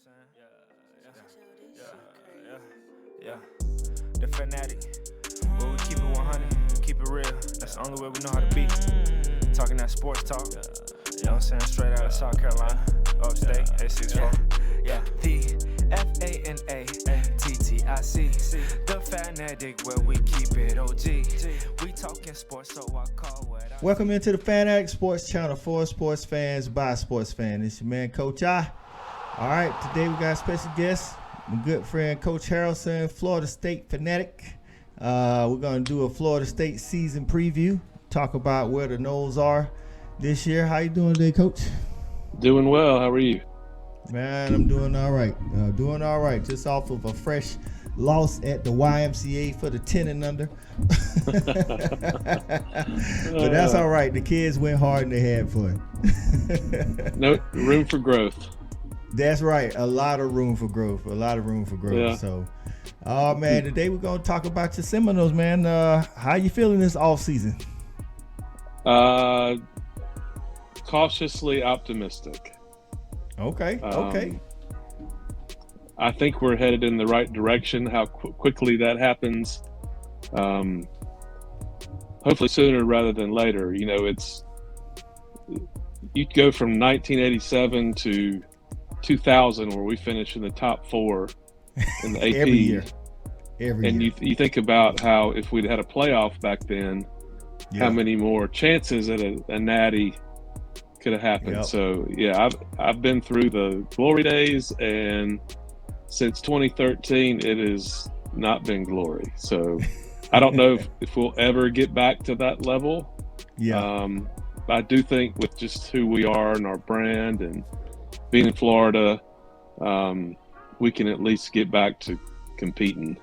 what I'm saying? Yeah. The fanatic. But we keep it 100, keep it real. That's the only way we know how to be. Talking that sports talk. You know what I'm saying? Straight out of South Carolina, upstate, A64. Yeah. The FANATTIC. The fanatic where we keep it OG. We talking sports, so I call what I. Welcome into the Fanatic Sports Channel for sports fans by sports fans. It's your man, Coach I. All right, today we got a special guest, my good friend, Coach Harrelson, Florida State fanatic. We're going to do a Florida State season preview, talk about where the Noles are this year. How you doing today, Coach? Doing well. How are you? Man, I'm doing all right. Just off of a fresh loss at the YMCA for the 10 and under. But that's all right. The kids went hard and they had fun. No room for growth. That's right. A lot of room for growth. Yeah. So, man, today we're going to talk about your Seminoles, man. How you feeling this off season? Cautiously optimistic. Okay. I think we're headed in the right direction. How quickly that happens, hopefully sooner rather than later. You know, you go from 1987 to 2000, where we finished in the top four in the AP Every year. You think about how if we'd had a playoff back then, how many more chances at a natty could have happened. Yep. So yeah, I've been through the glory days, and since 2013 it has not been glory. So I don't know if we'll ever get back to that level. I do think with just who we are and our brand and being in Florida, we can at least get back to competing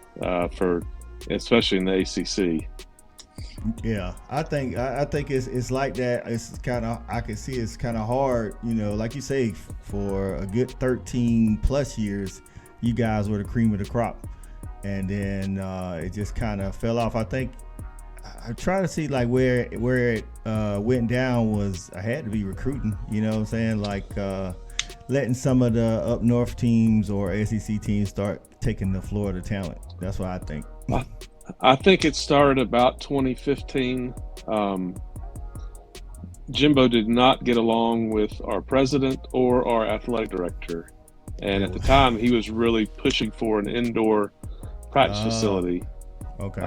especially in the ACC. Yeah, I think it's like that. It's kind of, I can see it's kind of hard, you know, like you say, for a good 13 plus years, you guys were the cream of the crop, and then it just kind of fell off. I think I try to see like where it went down I had to be recruiting, you know what I'm saying? Like letting some of the up north teams or SEC teams start taking the Florida talent. That's what I think. I think it started about 2015. Jimbo did not get along with our president or our athletic director. And at the time, he was really pushing for an indoor practice facility. Okay.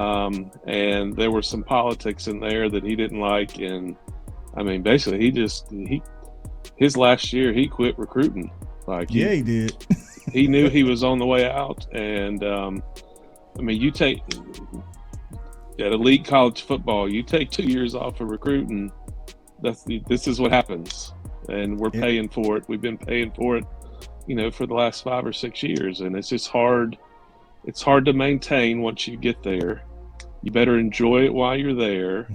And there were some politics in there that he didn't like. And I mean, basically, his last year, he quit recruiting. He did. He knew he was on the way out. And I mean, you take at elite college football, you take 2 years off of recruiting. This is what happens, and we're paying for it. We've been paying for it, you know, for the last 5 or 6 years, and it's just hard. It's hard to maintain once you get there. You better enjoy it while you're there,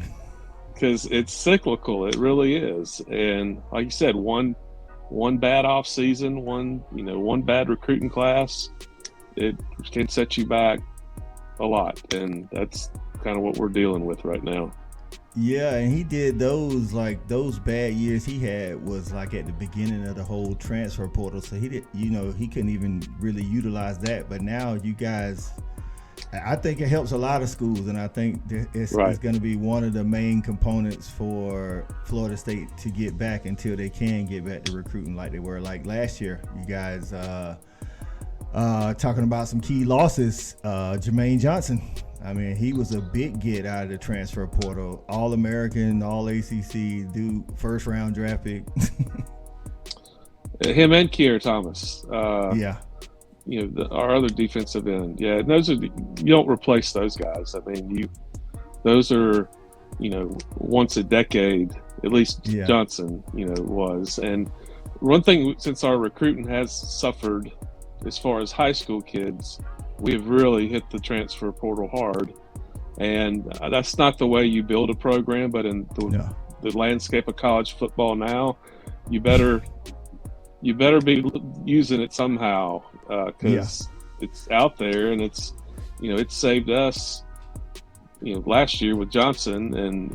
because it's cyclical. It really is. And like you said, one bad off season, one bad recruiting class, it can set you back a lot, and that's kind of what we're dealing with right now. Yeah, and he did those bad years he had was like at the beginning of the whole transfer portal, so he couldn't even really utilize that. But now you guys, I think it helps a lot of schools, and I think it's going to be one of the main components for Florida State to get back until they can get back to recruiting like they were like last year. You guys talking about some key losses. Jermaine Johnson, I mean, he was a big get out of the transfer portal, All-American, All-ACC, dude, first round draft pick. Him and Kier Thomas. Yeah. Our other defensive end. Yeah, you don't replace those guys. I mean, those are, once a decade, at least Johnson, was. And one thing, since our recruiting has suffered as far as high school kids, we have really hit the transfer portal hard. And that's not the way you build a program, but in the landscape of college football now, you better be using it somehow, because it's out there, and it's saved us, last year with Johnson, and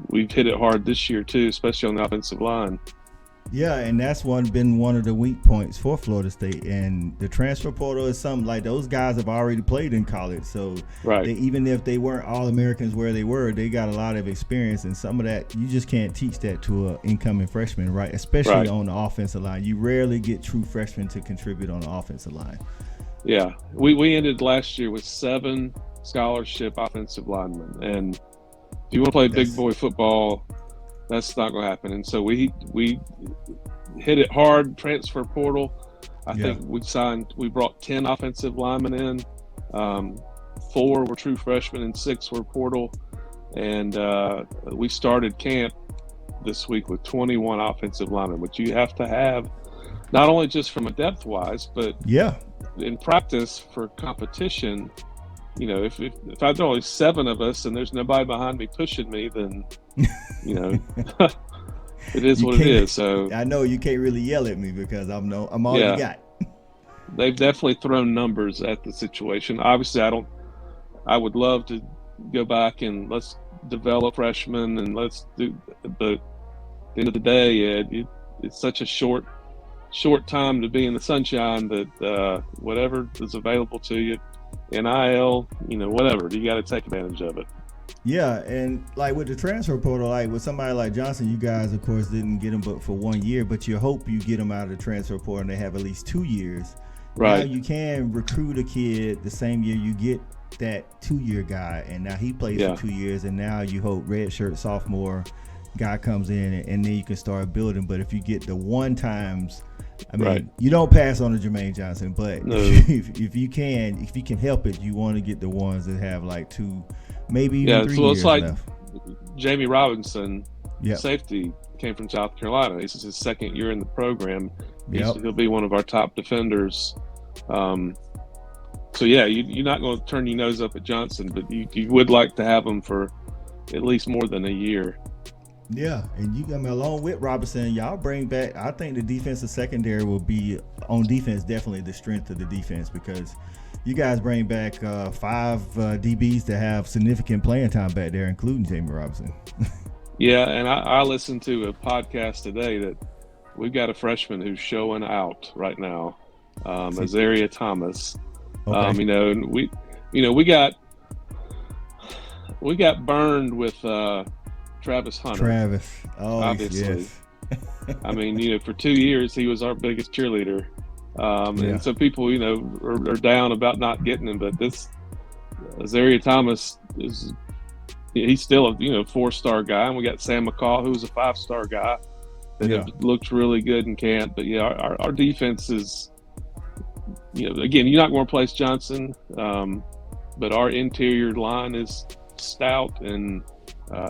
we've hit it hard this year too, especially on the offensive line. Yeah, and that's been one of the weak points for Florida State. And the transfer portal is something like those guys have already played in college. So Right. even if they weren't All-Americans where they were, they got a lot of experience. And some of that, you just can't teach that to an incoming freshman, right? Especially Right. on the offensive line. You rarely get true freshmen to contribute on the offensive line. Yeah. We ended last year with 7 scholarship offensive linemen. And if you want to play big boy football, that's not going to happen. And so we hit it hard, transfer portal. I think we brought 10 offensive linemen in. 4 were true freshmen and 6 were portal. And we started camp this week with 21 offensive linemen, which you have to have not only just from a depth wise, but in practice for competition. You know, if I've only 7 of us and there's nobody behind me pushing me, then, you know, it is what it is. So I know you can't really yell at me because I'm all you got. They've definitely thrown numbers at the situation. Obviously, I would love to go back and let's develop freshmen and let's do, but at the end of the day, it's such a short time to be in the sunshine that whatever is available to you, NIL, you know, whatever, you got to take advantage of it. Yeah, and like with the transfer portal, like with somebody like Johnson, you guys, of course, didn't get him but for 1 year, but you hope you get him out of the transfer portal and they have at least 2 years. Right. Now you can recruit a kid the same year you get that 2-year guy, and now he plays for 2 years, and now you hope redshirt sophomore guy comes in, and then you can start building. But if you get the one times, I mean, you don't pass on a Jermaine Johnson, but no. if you can help it, you want to get the ones that have like 2, maybe even 3 years it's like left. Jamie Robinson, safety, came from South Carolina. This is his 2nd year in the program. He'll be one of our top defenders. So you're not going to turn your nose up at Johnson, but you would like to have him for at least more than a year. Yeah, and you got along with Robinson, y'all bring back. I think the defensive secondary will be on defense definitely the strength of the defense, because you guys bring back 5 DBs that have significant playing time back there, including Jamie Robinson. Yeah, and I listened to a podcast today that we've got a freshman who's showing out right now, Azaria Thomas. Okay. And we got burned with Travis Hunter. Obviously. Yes. I mean, for 2 years he was our biggest cheerleader, and so people, are down about not getting him. But this Azaria Thomas he's still a 4-star guy, and we got Sam McCall, who's a 5-star guy that have looked really good in camp. But our defense is. Again, you're not going to replace Johnson, but our interior line is stout, and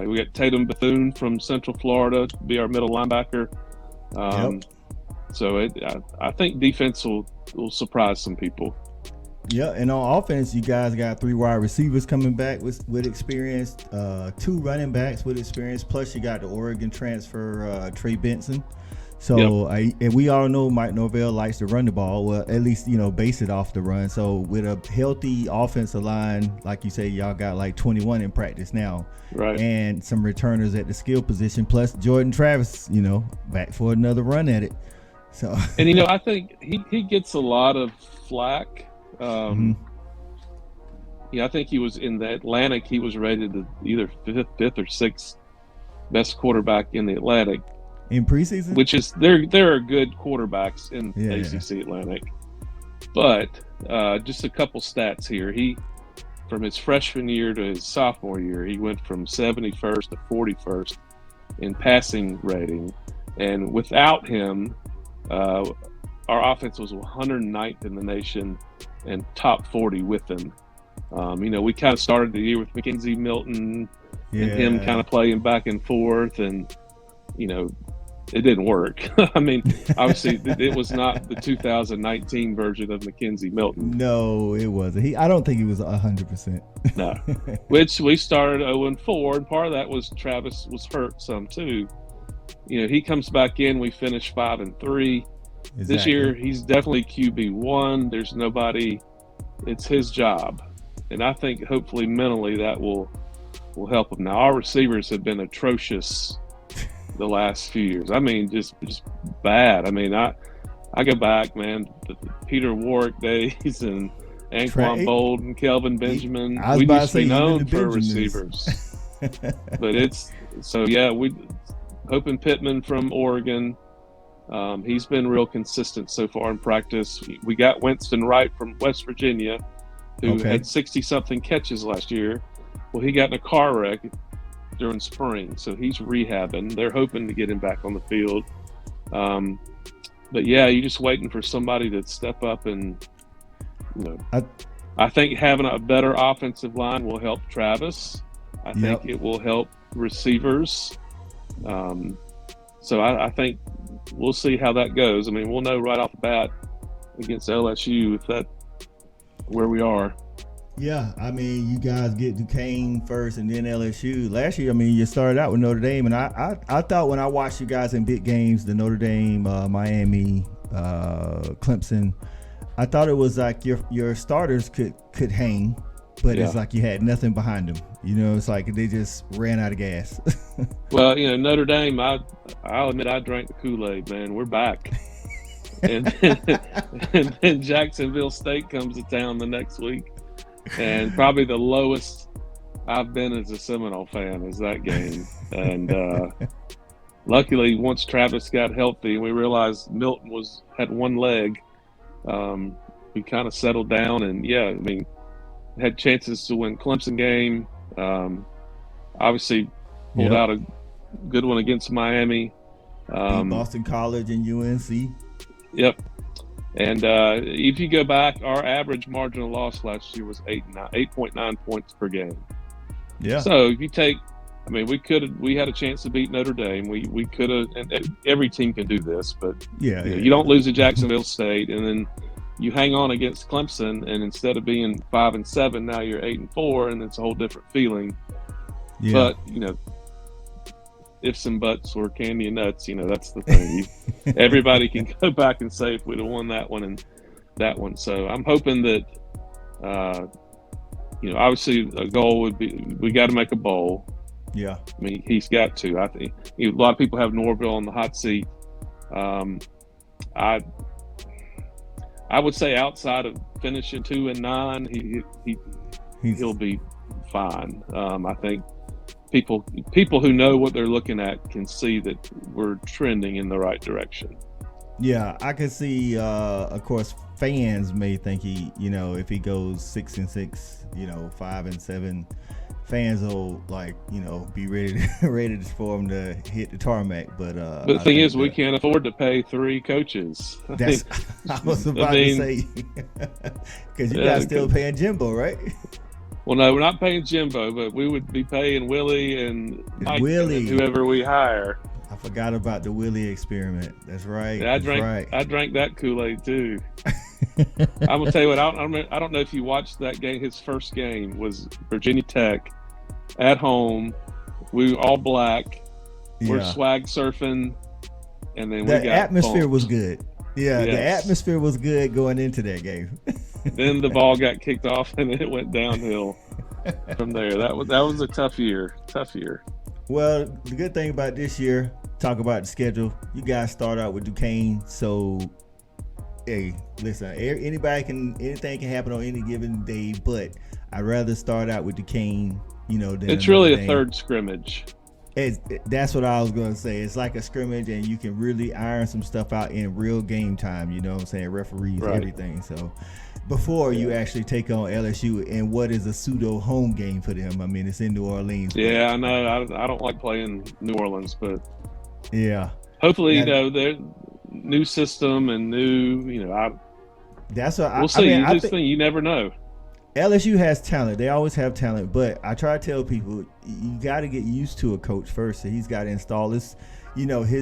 we got Tatum Bethune from Central Florida to be our middle linebacker. So I think defense will surprise some people. Yeah, and on offense, you guys got 3 wide receivers coming back with experience, 2 running backs with experience, plus you got the Oregon transfer Trey Benson. So and we all know Mike Norvell likes to run the ball. Well, at least base it off the run. So with a healthy offensive line, like you say, y'all got like 21 in practice now, right? And some returners at the skill position, plus Jordan Travis, back for another run at it. So and I think he gets a lot of flack. I think he was in the Atlantic. He was rated either 5th or 6th best quarterback in the Atlantic. In preseason? Which is there are good quarterbacks in ACC Atlantic. But just a couple stats here. He, from his freshman year to his sophomore year, he went from 71st to 41st in passing rating. And without him, our offense was 109th in the nation and top 40 with him. We kind of started the year with Mackenzie Milton and him kind of playing back and forth, and it didn't work. I mean, obviously, it was not the 2019 version of Mackenzie Milton. No, it wasn't. I don't think he was 100%. No, which we started 0-4, and part of that was Travis was hurt some too. He comes back in. We finished 5-3. Exactly. This year, he's definitely QB1. There's nobody. It's his job, and I think hopefully mentally that will help him. Now, our receivers have been atrocious the last few years. I mean, just bad. I mean, I go back, man, the Peter Warwick days and Anquan Bold and Kelvin Benjamin. We used to be known for receivers. But we hoping Pittman from Oregon. He's been real consistent so far in practice. We got Winston Wright from West Virginia, who had 60-something catches last year. Well, he got in a car wreck during spring, so he's rehabbing. They're hoping to get him back on the field. But yeah, you're just waiting for somebody to step up and, I think having a better offensive line will help Travis. I think it will help receivers. So I think we'll see how that goes. I mean, we'll know right off the bat against LSU where we are. Yeah, I mean, you guys get Duquesne first and then LSU. Last year, I mean, you started out with Notre Dame, and I thought when I watched you guys in big games, the Notre Dame, Miami, Clemson, I thought it was like your starters could hang, but it's like you had nothing behind them. It's like they just ran out of gas. Well, Notre Dame, I'll admit I drank the Kool-Aid, man. We're back. and then Jacksonville State comes to town the next week. And probably the lowest I've been as a Seminole fan is that game. And luckily, once Travis got healthy and we realized Milton had one leg, we kind of settled down. And, had chances to win Clemson game. Obviously, pulled out a good one against Miami. Boston College and UNC. Yep. And if you go back, our average margin of loss last year was 8.9 points per game. Yeah. So if you take, we had a chance to beat Notre Dame. We could have, and every team can do this, but you don't lose to Jacksonville State, and then you hang on against Clemson, and instead of being 5-7, now you're 8-4, and it's a whole different feeling. Yeah. But ifs and buts or candy and nuts, that's the thing. Everybody can go back and say if we'd have won that one and that one. So I'm hoping that, obviously a goal would be we got to make a bowl. Yeah. I mean, he's got to. I think a lot of people have Norvell on the hot seat. I would say outside of finishing 2-9, he'll be fine. I think people who know what they're looking at can see that we're trending in the right direction. Yeah, I can see. Of course, fans may think if he goes 6-6, 5-7, fans will be ready for him to hit the tarmac. But the thing is, we can't afford to pay 3 coaches. That's I was about to say, because you guys still paying Jimbo, right? Well, no, we're not paying Jimbo, but we would be paying Willie and Mike and whoever we hire. I forgot about the Willie experiment. That's right. Yeah, I drank that Kool-Aid too. I'm gonna tell you what. I don't know if you watched that game. His first game was Virginia Tech at home. We were all black. We're swag surfing, and then the atmosphere was good. Yeah, the atmosphere was good going into that game. Then the ball got kicked off, and it went downhill from there. That was a tough year. Well, the good thing about this year, talk about the schedule. You guys start out with Duquesne, so hey, listen, anything can happen on any given day, but I'd rather start out with Duquesne, than it's really a third scrimmage. That's what I was going to say. It's like a scrimmage, and you can really iron some stuff out in real game time. You know what I'm saying? Referees, everything. So before you actually take on LSU in what is a pseudo home game for them. I mean, it's in New Orleans. Yeah, I know. I don't like playing New Orleans, but hopefully, their new system and new, that's what we'll see. You never know. LSU has talent. They always have talent, but I try to tell people you got to get used to a coach first. So he's got to install his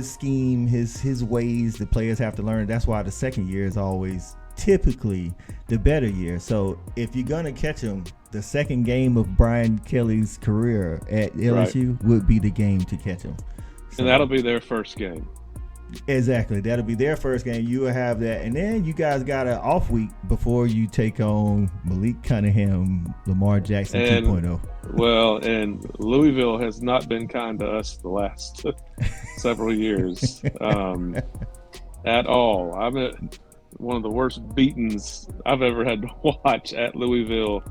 scheme, his ways. The players have to learn. That's why the second year is always typically the better year. So if you're gonna catch him, the second game of Brian Kelly's career at LSU would be the game to catch him. So, and that'll be their first game. Exactly. That'll be their first game. You will have that. And then you guys got an off week before you take on Malik Cunningham, Lamar Jackson 2.0. Well, and Louisville has not been kind to us the last several years at all. I'm at one of the worst beatings I've ever had to watch at Louisville.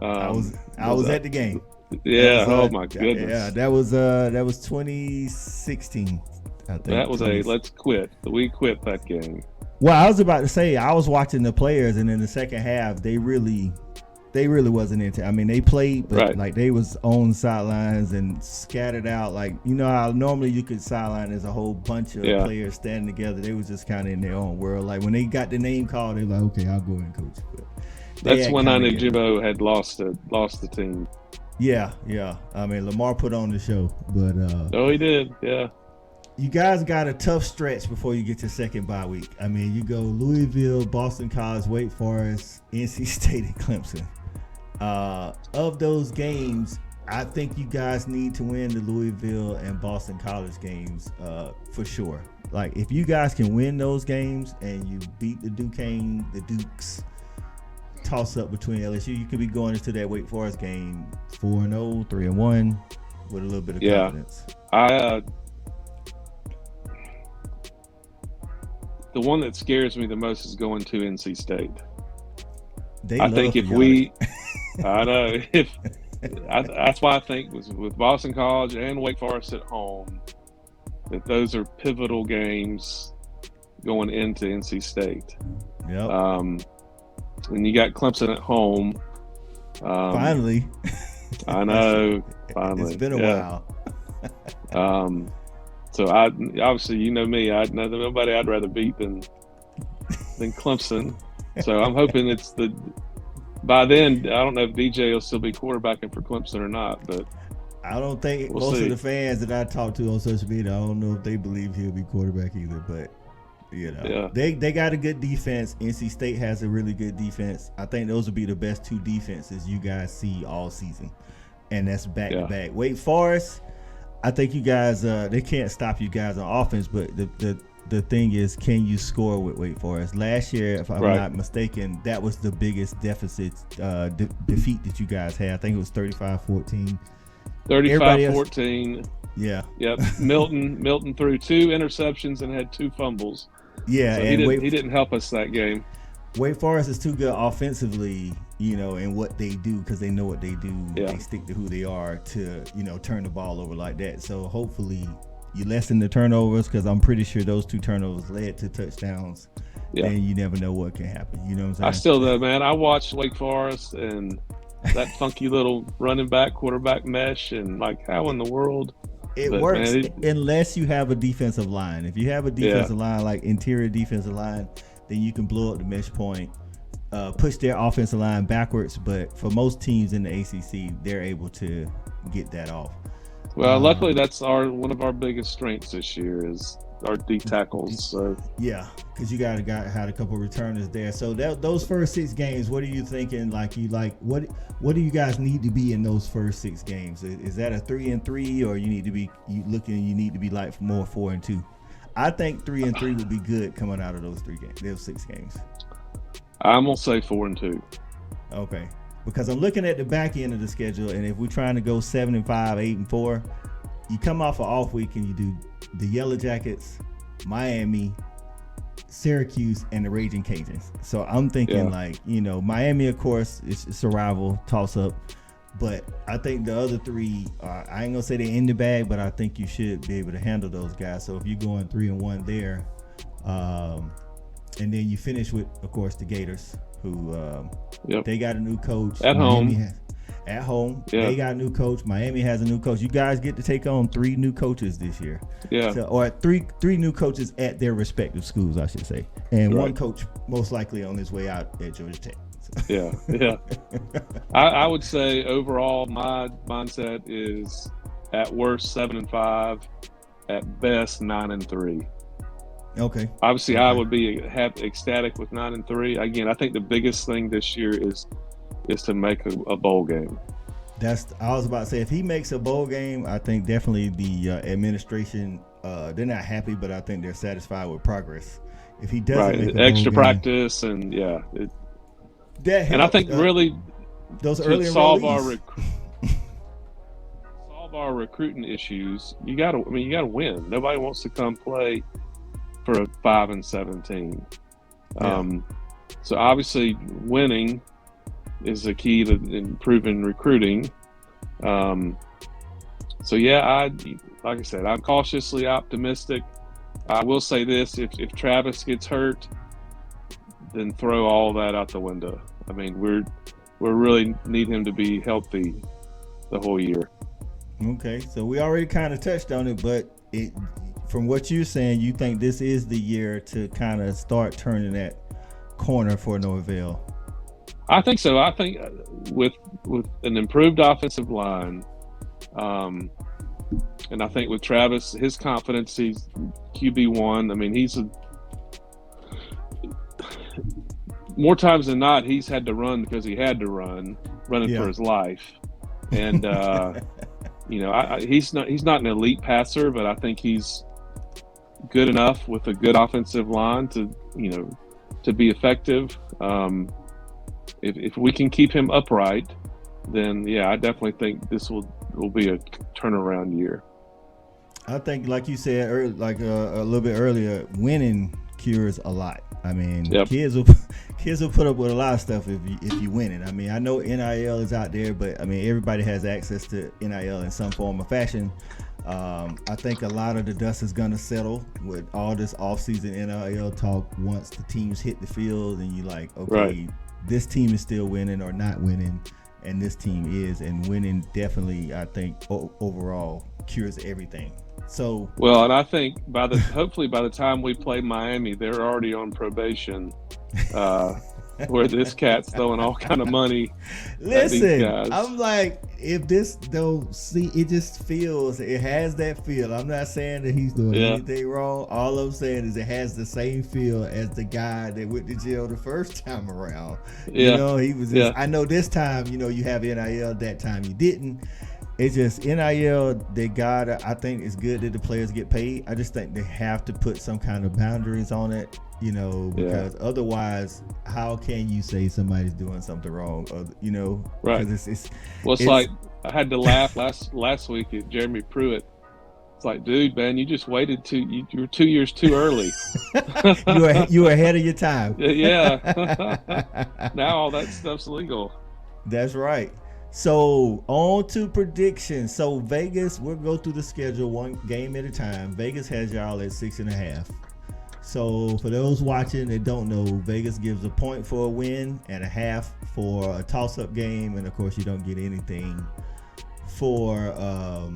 I was at the game. Yeah. Oh my goodness. Yeah, that was 2016. I think That was let's quit. We quit that game. Well, I was about to say, I was watching the players, and in the second half, they really wasn't into. I mean, they played, but Right. like they was on sidelines and scattered out. Like, you know how normally you could sideline as a whole bunch of players standing together. They was just kind of in their own world. Like when they got the name called, they were like, okay, I'll go in, coach. But that's when I knew Jimbo had lost the team. Yeah. I mean, Lamar put on the show, but Oh, he did. Yeah. you guys got a tough stretch before you get your second bye week. I mean, you go Louisville, Boston College, Wake Forest, NC State, and Clemson. Of those games, I think you guys need to win the Louisville and Boston College games for sure. Like, if you guys can win those games and you beat the Dukes, toss up between LSU, you could be going into that Wake Forest game 4-0, 3-1 with a little bit of confidence. The one that scares me the most is going to NC State. I think if I know that's why I think with Boston College and Wake Forest at home, that those are pivotal games going into NC State. Yep. And you got Clemson at home. Finally. I know. Finally. It's been a while. So obviously, you know me, nobody I'd rather beat than Clemson. So I'm hoping by then, I don't know if DJ will still be quarterbacking for Clemson or not, but I don't think we'll see. Of the fans that I talk to on social media, I don't know if they believe he'll be quarterback either, but you know, they got a good defense. NC State has a really good defense. I think those will be the best two defenses you guys see all season, and that's back to back. Wake Forest, I think you guys they can't stop you guys on offense, but the thing is, can you score with Wake Forest? Last year, if I'm not mistaken, that was the biggest deficit defeat that you guys had. I think it was 35-14. 35-14. Yeah. Yep. Milton threw 2 interceptions and had 2 fumbles. Yeah, so and he didn't help us that game. Wake Forest is too good offensively, you know, in what they do, because they know what they do. Yeah. They stick to who they are to, you know, turn the ball over like that. So hopefully you lessen the turnovers, because I'm pretty sure those 2 turnovers led to touchdowns. Yeah. And you never know what can happen. You know what I'm saying? I still though, man, I watched Wake Forest and that funky little running back quarterback mesh, and like, how in the world? It works, man, unless you have a defensive line. If you have a defensive line, like interior defensive line, then you can blow up the mesh point, push their offensive line backwards. But for most teams in the ACC, they're able to get that off. Well, luckily, that's one of our biggest strengths this year is our D tackles. So yeah, because you had a couple of returners there. So those first 6 games, what are you thinking? What do you guys need to be in those first 6 games? Is that a 3-3, or you need to be like more 4-2? I think 3-3 would be good coming out of those 6 games. I'm gonna say 4-2. Okay, because I'm looking at the back end of the schedule, and if we're trying to go 7-5, 8-4, you come off an off week and you do the Yellow Jackets, Miami, Syracuse, and the Raging Cajuns. So I'm thinking Miami, of course, it's a rival toss up, but I think the other 3, I ain't gonna say they're in the bag, but I think you should be able to handle those guys. So if you're going 3-1 there, and then you finish with, of course, the Gators, who they got a new coach at home. They got a new coach. Miami has a new coach. You guys get to take on 3 new coaches this year. Yeah. Or three new coaches at their respective schools, I should say. And one coach most likely on his way out at Georgia Tech. So. Yeah. I would say overall my mindset is at worst 7-5, at best 9-3. Okay. Obviously, I would be ecstatic with 9-3. Again, I think the biggest thing this year is to make a bowl game. I was about to say, if he makes a bowl game, I think definitely the administration they're not happy, but I think they're satisfied with progress. If he doesn't make a extra bowl game, practice and that helps. and I think really those to early solve enrollees. our recruiting issues, you got to win. Nobody wants to come play for a 5-17. So obviously winning is the key to improving recruiting. So yeah, like I said, I'm cautiously optimistic. I will say this: if Travis gets hurt, then throw all that out the window. I mean, we really need him to be healthy the whole year. Okay, so we already kind of touched on it, but from what you're saying, you think this is the year to kind of start turning that corner for Norvell? I think so. I think with an improved offensive line, and I think with Travis, his confidence, he's QB1. I mean, more times than not, he's had to run because he had to running for his life. And he's not an elite passer, but I think he's good enough with a good offensive line to be effective. If we can keep him upright, then I definitely think this will be a turnaround year. I think, like you said, a little bit earlier, winning cures a lot. I mean, kids will put up with a lot of stuff if you win it. I mean, I know NIL is out there, but I mean, everybody has access to NIL in some form or fashion. I think a lot of the dust is going to settle with all this offseason NIL talk once the teams hit the field and you're like, okay, this team is still winning or not winning, and this team is, and winning definitely, I think, overall cures everything. So well, and I think hopefully by the time we play Miami, they're already on probation, where this cat's throwing all kind of money. Listen, I'm like, if this don't see, it just feels, it has that feel. I'm not saying that he's doing anything wrong. All I'm saying is it has the same feel as the guy that went to jail the first time around. You know, he was just, I know this time, you have NIL, that time you didn't. It's just NIL, I think it's good that the players get paid. I just think they have to put some kind of boundaries on it, because otherwise, how can you say somebody's doing something wrong? Right. It's like, I had to laugh last week at Jeremy Pruitt. It's like, dude, man, you just waited you were 2 years too early. you were ahead of your time. Yeah. Now all that stuff's legal. That's right. So on to predictions. So Vegas, we'll go through the schedule one game at a time. Vegas has y'all at 6.5. So for those watching that don't know, Vegas gives a point for a win and a half for a toss-up game, and of course you don't get anything for a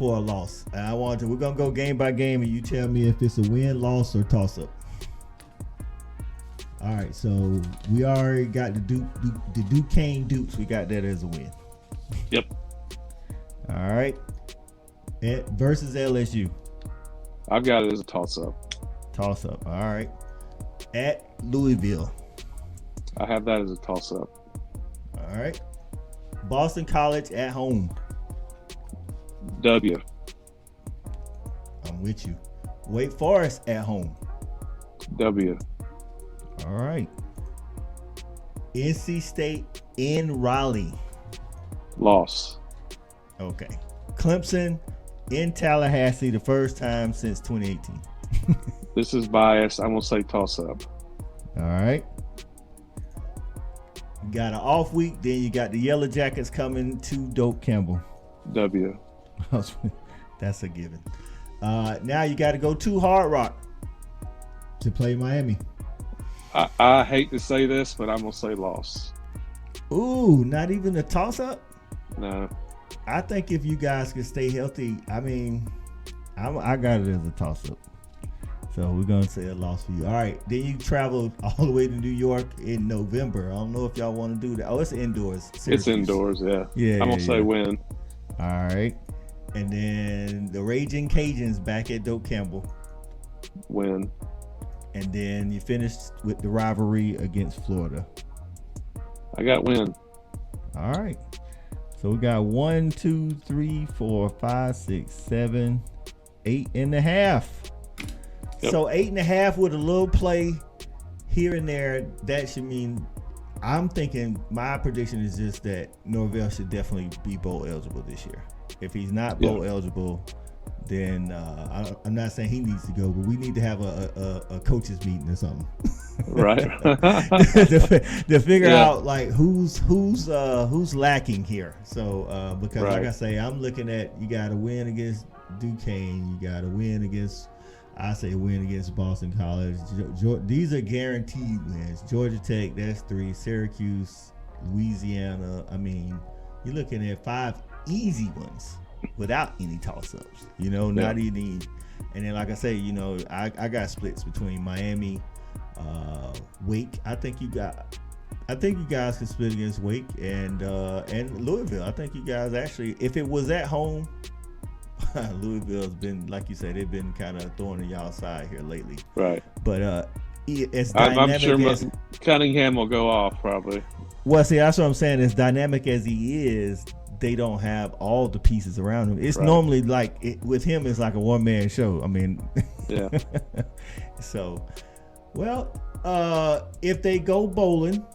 loss. And we're gonna go game by game, and you tell me if it's a win, loss, or toss-up. All right, so we already got the Duquesne Dukes. We got that as a win. Yep. All right. Versus LSU. I've got it as a toss-up. Toss-up. All right. At Louisville. I have that as a toss-up. All right. Boston College at home. W. I'm with you. Wake Forest at home. W. All right. NC State in Raleigh. Loss. Okay. Clemson in Tallahassee, the first time since 2018. This is biased. I'm going to say toss-up. All right. You got an off week, then you got the Yellow Jackets coming to Doak Campbell. W. That's a given. Now you got to go to Hard Rock to play Miami. I hate to say this, but I'm going to say loss. Ooh, not even a toss-up? No. I think if you guys can stay healthy, I mean, I got it as a toss-up. So we're going to say a loss for you. All right. Then you travel all the way to New York in November. I don't know if y'all want to do that. Oh, it's indoors. Seriously. It's indoors, yeah. Yeah. I'm going to say win. All right. And then the Raging Cajuns back at Doak Campbell. Win. And then you finished with the rivalry against Florida. I got win. All right. So we got 1, 2, 3, 4, 5, 6, 7, 8.5. Yep. So 8.5 with a little play here and there, that should mean, I'm thinking my prediction is just that Norvell should definitely be bowl eligible this year. If he's not bowl eligible, then I'm not saying he needs to go, but we need to have a coaches meeting or something, right? to figure out like who's lacking here. So because like I say, I'm looking at, you got to win against Duquesne, you got to win against, I say win against Boston College. These are guaranteed wins. Georgia Tech, that's 3. Syracuse, Louisiana. I mean, you're looking at 5 easy ones without any toss-ups. Not any. And then, like I say, I got splits between Miami, Wake. I think you guys can split against Wake and Louisville. I think you guys actually, if it was at home. Louisville's been, like you said, they've been kind of throwing in y'all side here lately. Right. But it's dynamic. I'm sure Cunningham will go off probably. Well, see, that's what I'm saying. As dynamic as he is, they don't have all the pieces around him. It's normally like, with him, it's like a one-man show. I mean, yeah. So, well, if they go bowling,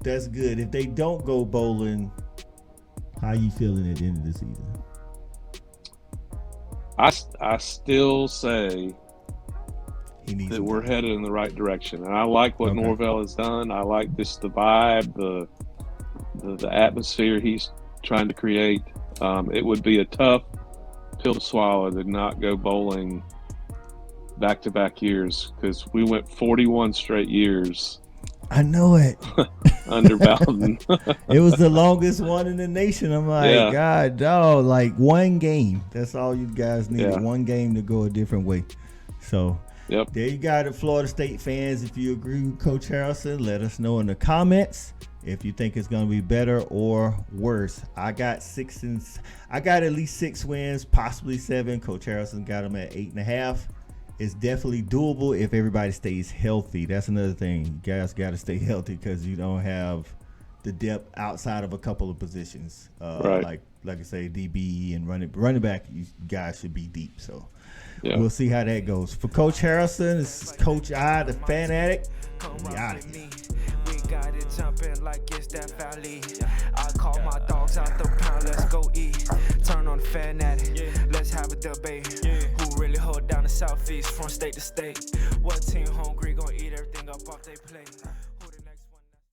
that's good. If they don't go bowling, how you feeling at the end of the season? I still say that we're headed in the right direction, and I like what Norvell has done. I like the vibe, the atmosphere he's trying to create. It would be a tough pill to swallow to not go bowling back-to-back years, because we went 41 straight years. I know it. Under Bowden. It was the longest one in the nation. I'm like, God, dog, like one game. That's all you guys needed. One game to go a different way. So there you got it, Florida State fans. If you agree with Coach Harrelson, let us know in the comments if you think it's going to be better or worse. I got at least 6 wins, possibly 7. Coach Harrelson got them at 8.5. It's definitely doable if everybody stays healthy. That's another thing. You guys got to stay healthy, because you don't have the depth outside of a couple of positions. Like I say, DB and running back, you guys should be deep. So we'll see how that goes. For Coach Harrelson, this is Coach I, the Fan Addict. We out of here. Got it jumping like it's that valley. I call my dogs out the pound, let's go eat. Turn on the Fan Addict, let's have a debate. Who really hold down the Southeast from state to state? What team hungry gonna eat everything up off they plate?